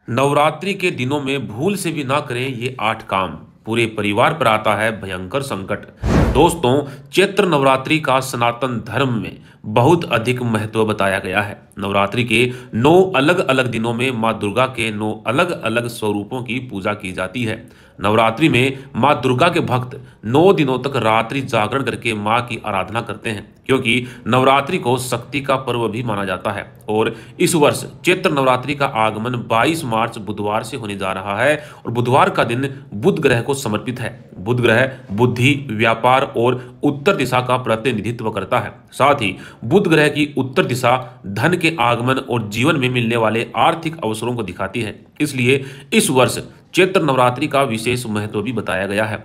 नवरात्रि के दिनों में भूल से भी ना करें ये 8 काम। पूरे परिवार पर आता है भयंकर संकट। दोस्तों, चैत्र नवरात्रि का सनातन धर्म में बहुत अधिक महत्व बताया गया है। नवरात्रि के 9 अलग अलग दिनों में माँ दुर्गा के 9 अलग अलग स्वरूपों की पूजा की जाती है। नवरात्रि में माँ दुर्गा के भक्त 9 दिनों तक रात्रि जागरण करके माँ की आराधना करते हैं, क्योंकि नवरात्रि को शक्ति का पर्व भी माना जाता है। और इस वर्ष चैत्र नवरात्रि का आगमन 22 मार्च बुधवार से होने जा रहा है और बुधवार का दिन बुध ग्रह को समर्पित है। बुध ग्रह बुद्धि, व्यापार और उत्तर दिशा का प्रतिनिधित्व करता है। साथ ही बुध ग्रह की उत्तर दिशा धन के आगमन और जीवन में मिलने वाले आर्थिक अवसरों को दिखाती है। इसलिए इस वर्ष चैत्र नवरात्रि का विशेष महत्व भी बताया गया है।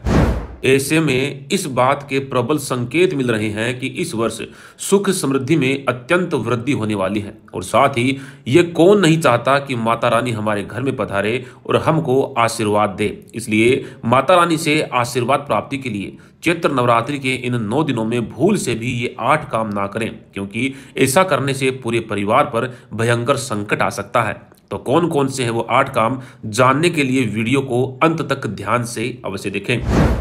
ऐसे में इस बात के प्रबल संकेत मिल रहे हैं कि इस वर्ष सुख समृद्धि में अत्यंत वृद्धि होने वाली है। और साथ ही ये कौन नहीं चाहता कि माता रानी हमारे घर में पधारे और हमको आशीर्वाद दे। इसलिए माता रानी से आशीर्वाद प्राप्ति के लिए चैत्र नवरात्रि के इन 9 दिनों में भूल से भी ये 8 काम ना करें, क्योंकि ऐसा करने से पूरे परिवार पर भयंकर संकट आ सकता है। तो कौन कौन से हैं वो 8 काम, जानने के लिए वीडियो को अंत तक ध्यान से अवश्य देखें।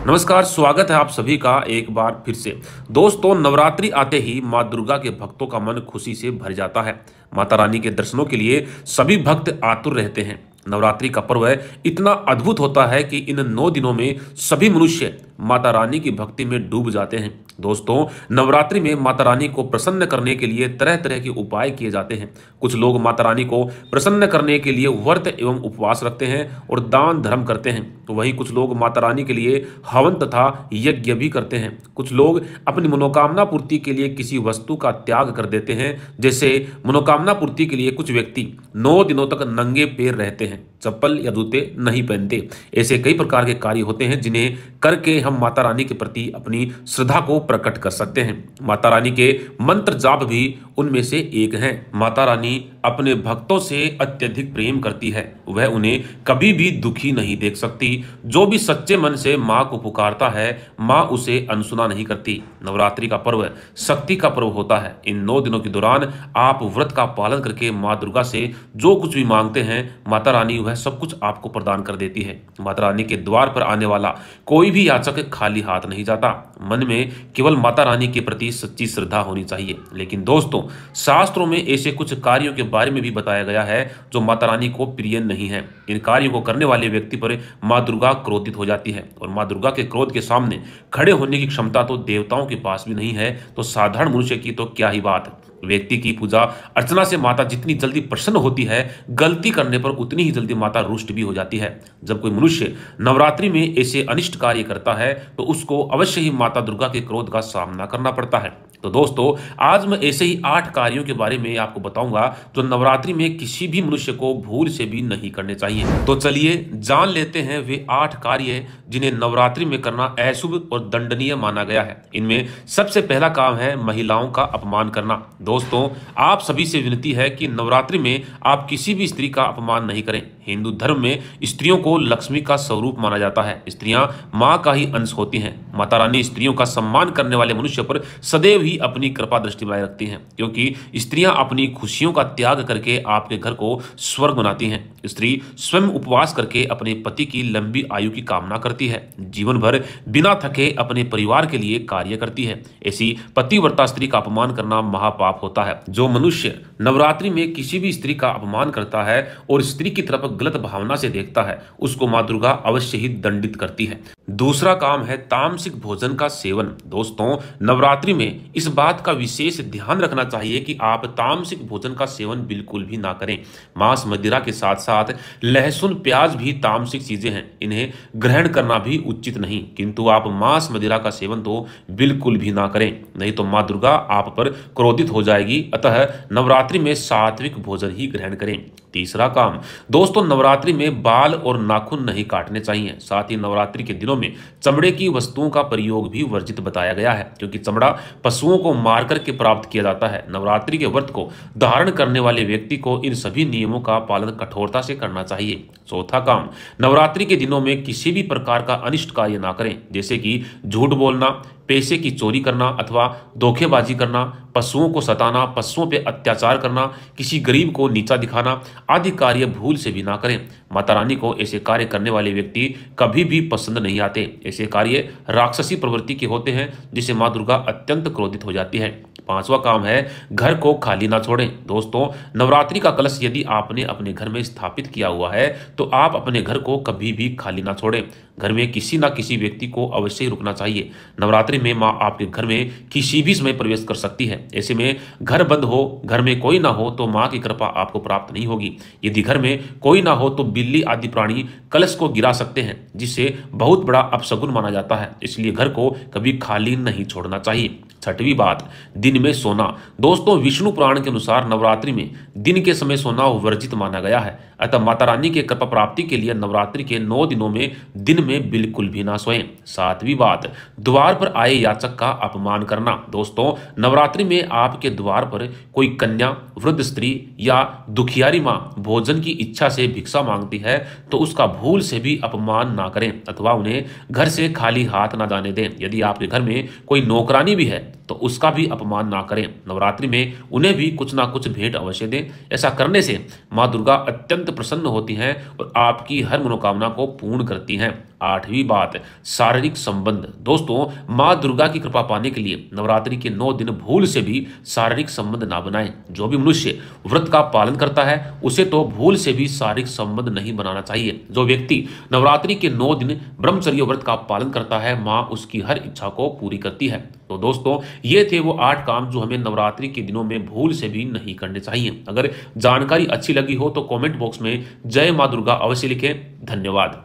नमस्कार, स्वागत है आप सभी का एक बार फिर से। दोस्तों, नवरात्रि आते ही माँ दुर्गा के भक्तों का मन खुशी से भर जाता है। माता रानी के दर्शनों के लिए सभी भक्त आतुर रहते हैं। नवरात्रि का पर्व इतना अद्भुत होता है कि इन 9 दिनों में सभी मनुष्य माता रानी की भक्ति में डूब जाते हैं। दोस्तों, नवरात्रि में माता रानी को प्रसन्न करने के लिए तरह तरह के उपाय किए जाते हैं। कुछ लोग माता रानी को प्रसन्न करने के लिए व्रत एवं उपवास रखते हैं और दान धर्म करते हैं, तो वहीं कुछ लोग माता रानी के लिए हवन तथा यज्ञ भी करते हैं। कुछ लोग अपनी मनोकामना पूर्ति के लिए किसी वस्तु का त्याग कर देते हैं। जैसे मनोकामना पूर्ति के लिए कुछ व्यक्ति 9 दिनों तक नंगे पैर रहते हैं, चप्पल या जूते नहीं पहनते। ऐसे कई प्रकार के कार्य होते हैं जिन्हें करके हम माता रानी के प्रति अपनी श्रद्धा को प्रकट कर सकते हैं। माता रानी के मंत्र जाप भी उनमें से एक है। माता रानी अपने भक्तों से अत्यधिक प्रेम करती है। वह उन्हें कभी भी दुखी नहीं देख सकती। जो भी सच्चे मन से माँ को पुकारता है, माँ उसे अनसुना नहीं करती। नवरात्रि का पर्व शक्ति का पर्व होता है। इन 9 दिनों के दौरान आप व्रत का पालन करके माँ दुर्गा से जो कुछ भी मांगते हैं, माता रानी वह सब कुछ आपको प्रदान कर देती है। माता रानी के द्वार पर आने वाला कोई भी याचक खाली हाथ नहीं जाता। मन में केवल माता रानी के प्रति सच्ची श्रद्धा होनी चाहिए। लेकिन दोस्तों, शास्त्रों में ऐसे कुछ कार्यों के बारे में भी बताया गया है जो माता रानी को प्रिय नहीं है। इन कार्यों को करने वाले व्यक्ति पर माँ दुर्गा क्रोधित हो जाती है और माँ दुर्गा के क्रोध के सामने खड़े होने की क्षमता तो देवताओं के पास भी नहीं है, तो साधारण मनुष्य की तो क्या ही बात। व्यक्ति की पूजा अर्चना से माता जितनी जल्दी प्रसन्न होती है, गलती करने पर उतनी ही जल्दी माता रुष्ट भी हो जाती है। जब कोई मनुष्य नवरात्रि में ऐसे अनिष्ट कार्य करता है तो उसको अवश्य ही माता दुर्गा के क्रोध का सामना करना पड़ता है। तो दोस्तों, आज मैं ऐसे ही 8 कार्यों के बारे में आपको बताऊंगा जो नवरात्रि में किसी भी मनुष्य को भूल से भी नहीं करने चाहिए। तो चलिए जान लेते हैं वे 8 कार्य जिन्हें नवरात्रि में करना अशुभ और दंडनीय माना गया है। इनमें सबसे पहला काम है महिलाओं का अपमान करना। दोस्तों, आप सभी से विनती है कि नवरात्रि में आप किसी भी स्त्री का अपमान नहीं करें। हिंदू धर्म में स्त्रियों को लक्ष्मी का स्वरूप माना जाता है। स्त्रियां मां का ही अंश होती हैं। माता रानी स्त्रियों का सम्मान करने वाले मनुष्य पर सदैव ही अपनी कृपा दृष्टि बनाए रखती हैं, क्योंकि स्त्रियां अपनी खुशियों का त्याग करके आपके घर को स्वर्ग बनाती हैं। स्त्री स्वयं उपवास करके अपने पति की लंबी आयु की कामना करती है। जीवन भर बिना थके अपने परिवार के लिए कार्य करती है। ऐसी पतिव्रता स्त्री का अपमान करना महापाप होता है। जो मनुष्य नवरात्रि में किसी भी स्त्री का अपमान करता है और स्त्री की तरफ गलत भावना से देखता है, उसको मां दुर्गा अवश्य ही दंडित करती है। दूसरा काम है तामसिक भोजन का सेवन। दोस्तों, नवरात्रि में इस बात का विशेष ध्यान रखना चाहिए कि आप तामसिक भोजन का सेवन बिल्कुल भी ना करें। मांस मदिरा के साथ साथ लहसुन प्याज भी तामसिक चीजें हैं, इन्हें ग्रहण करना भी उचित नहीं। किंतु आप मांस मदिरा का सेवन तो बिल्कुल भी ना करें, नहीं तो मां दुर्गा आप पर क्रोधित हो जाएगी। अतः नवरात्रि में सात्विक भोजन ही ग्रहण करें। तीसरा काम, दोस्तों, नवरात्रि में बाल और नाखून नहीं काटने चाहिए। साथ ही नवरात्रि के दिनों में चमड़े की वस्तुओं का प्रयोग भी वर्जित बताया गया है, क्योंकि चमड़ा पशुओं को मारकर के प्राप्त किया जाता है। नवरात्रि के व्रत को धारण करने वाले व्यक्ति को इन सभी नियमों का पालन कठोरता से करना चाहिए। चौथा काम, नवरात्रि के दिनों में किसी भी प्रकार का अनिष्ट कार्य ना करें, जैसे कि झूठ बोलना, पैसे की चोरी करना अथवा धोखेबाजी करना, पशुओं को सताना, पशुओं पर अत्याचार करना, किसी गरीब को नीचा दिखाना आदि कार्य भूल से भी ना करें। माता रानी को ऐसे कार्य करने वाले व्यक्ति कभी भी पसंद नहीं आते। ऐसे कार्य राक्षसी प्रवृत्ति के होते हैं जिससे माँ दुर्गा अत्यंत क्रोधित हो जाती है। पांचवा काम है घर को खाली ना छोड़ें। दोस्तों, नवरात्रि का कलश यदि आपने अपने घर में स्थापित किया हुआ है तो आप अपने घर को कभी भी खाली ना छोड़ें। घर में किसी ना किसी व्यक्ति को अवश्य रुकना चाहिए। नवरात्रि में माँ आपके घर में किसी भी समय प्रवेश कर सकती है। ऐसे में घर बंद हो, घर में कोई ना हो तो माँ की कृपा आपको प्राप्त नहीं होगी। यदि घर में कोई ना हो तो बिल्ली आदि प्राणी कलश को गिरा सकते हैं जिससे बहुत बड़ा अपशगुन माना जाता है। इसलिए घर को कभी खाली नहीं छोड़ना चाहिए। छठवीं बात, दिन में सोना। दोस्तों, विष्णु पुराण के अनुसार नवरात्रि में दिन के समय सोना वर्जित माना गया है। अतः माता रानी के कृपा प्राप्ति के लिए नवरात्रि के 9 दिनों में दिन में बिल्कुल भी ना सोएं। सातवीं बात, द्वार पर आए याचक का अपमान करना। दोस्तों, नवरात्रि में आपके द्वार पर कोई कन्या, वृद्ध स्त्री या दुखियारी माँ भोजन की इच्छा से भिक्षा मांगती है तो उसका भूल से भी अपमान ना करें अथवा उन्हें घर से खाली हाथ ना जाने दें। यदि आपके घर में कोई नौकरानी भी है तो उसका भी अपमान ना करें। नवरात्रि में उन्हें भी कुछ ना कुछ भेंट अवश्य दें। ऐसा करने से माँ दुर्गा अत्यंत प्रसन्न होती हैं और आपकी हर मनोकामना को पूर्ण करती हैं। आठवीं बात, शारीरिक संबंध। दोस्तों, माँ दुर्गा की कृपा पाने के लिए नवरात्रि के 9 दिन भूल से भी शारीरिक संबंध ना बनाएं। जो भी मनुष्य व्रत का पालन करता है उसे तो भूल से भी शारीरिक संबंध नहीं बनाना चाहिए। जो व्यक्ति नवरात्रि के 9 दिन ब्रह्मचर्य व्रत का पालन करता है, माँ उसकी हर इच्छा को पूरी करती है। तो दोस्तों, ये थे वो 8 काम जो हमें नवरात्रि के दिनों में भूल से भी नहीं करने चाहिए। अगर जानकारी अच्छी लगी हो तो कमेंट बॉक्स में जय मां दुर्गा अवश्य लिखें। धन्यवाद।